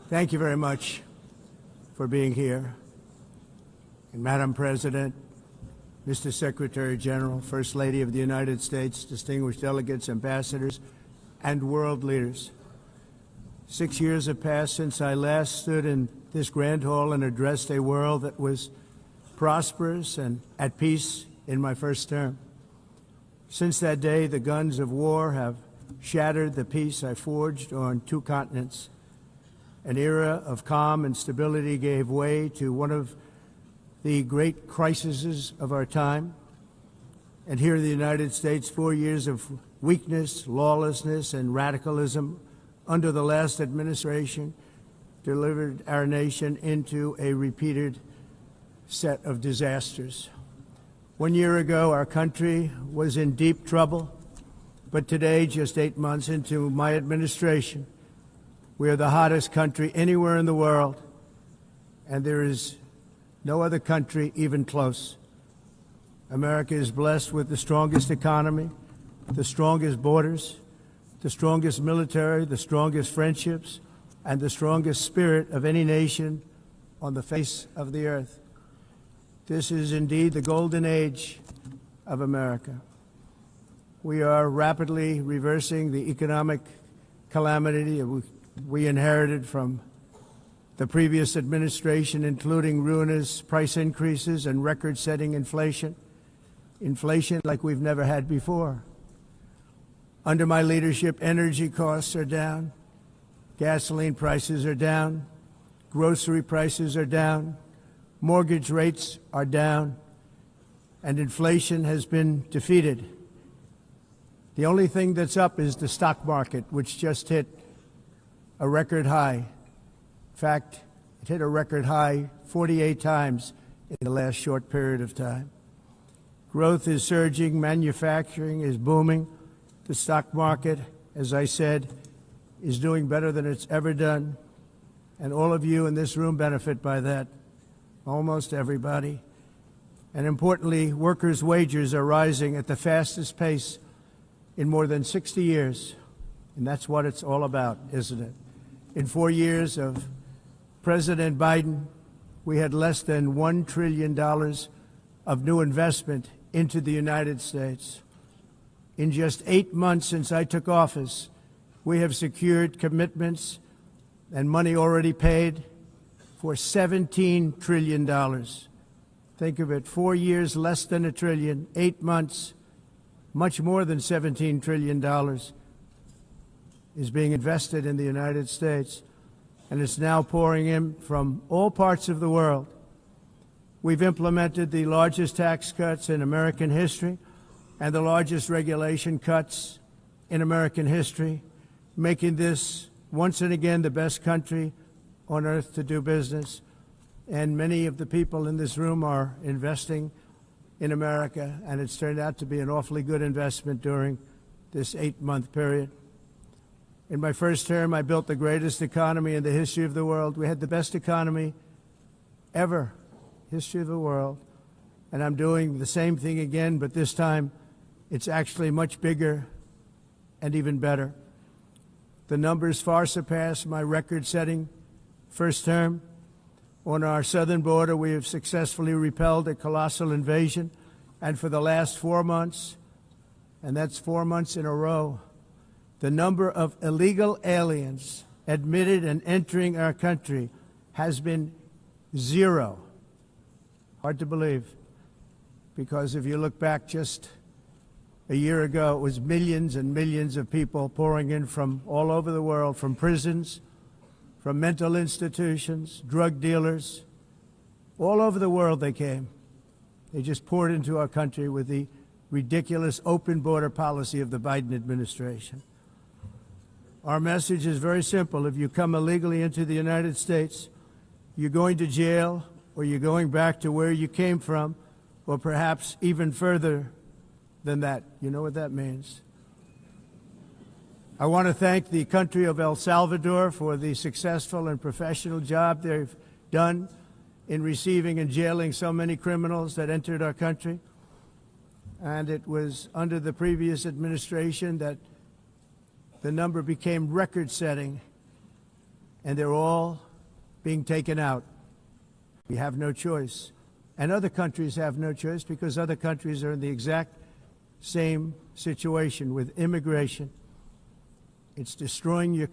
Thank you very much for being here. And Madam President, Mr. Secretary General, First Lady of the United States, distinguished delegates, ambassadors, and world leaders. 6 years have passed since I last stood in this grand hall and addressed a world that was prosperous and at peace in my first term. Since that day, the guns of war have shattered the peace I forged on 2 continents. An era of calm and stability gave way to one of the great crises of our time. And here in the United States, 4 years of weakness, lawlessness, and radicalism under the last administration delivered our nation into a repeated set of disasters. 1 year ago, our country was in deep trouble, but today, just 8 months into my administration, we are the hottest country anywhere in the world, and there is no other country even close. America is blessed with the strongest economy, the strongest borders, the strongest military, the strongest friendships, and the strongest spirit of any nation on the face of the earth. This is indeed the golden age of America. We are rapidly reversing the economic calamity we inherited from the previous administration, including ruinous price increases and record-setting inflation like we've never had before. Under my leadership, energy costs are down, gasoline prices are down, grocery prices are down, mortgage rates are down, and inflation has been defeated. The only thing that's up is the stock market, which just hit a record high. In fact, it hit a record high 48 times in the last short period of time. Growth is surging, manufacturing is booming. The stock market, as I said, is doing better than it's ever done. And all of you in this room benefit by that, almost everybody. And importantly, workers' wages are rising at the fastest pace in more than 60 years. And that's what it's all about, isn't it? In 4 years of President Biden, we had less than $1 trillion of new investment into the United States. In just 8 months since I took office, we have secured commitments and money already paid for $17 trillion. Think of it, 4 years, less than $1 trillion, 8 months, much more than $17 trillion is being invested in the United States, and it's now pouring in from all parts of the world. We've implemented the largest tax cuts in American history and the largest regulation cuts in American history, making this once and again the best country on earth to do business. And many of the people in this room are investing in America, and it's turned out to be an awfully good investment during this 8-month period. In my first term, I built the greatest economy in the history of the world. We had the best economy ever, history of the world. And I'm doing the same thing again, but this time it's actually much bigger and even better. The numbers far surpass my record-setting first term. On our southern border, we have successfully repelled a colossal invasion. And for the last 4 months, and that's 4 months in a row, the number of illegal aliens admitted and entering our country has been 0. Hard to believe, because if you look back just a year ago, it was millions and millions of people pouring in from all over the world, from prisons, from mental institutions, drug dealers. All over the world they came. They just poured into our country with the ridiculous open border policy of the Biden administration. Our message is very simple. If you come illegally into the United States, you're going to jail, or you're going back to where you came from, or perhaps even further than that. You know what that means. I want to thank the country of El Salvador for the successful and professional job they've done in receiving and jailing so many criminals that entered our country. And it was under the previous administration that the number became record-setting and they're all being taken out. We have no choice. And other countries have no choice because other countries are in the exact same situation with immigration. It's destroying your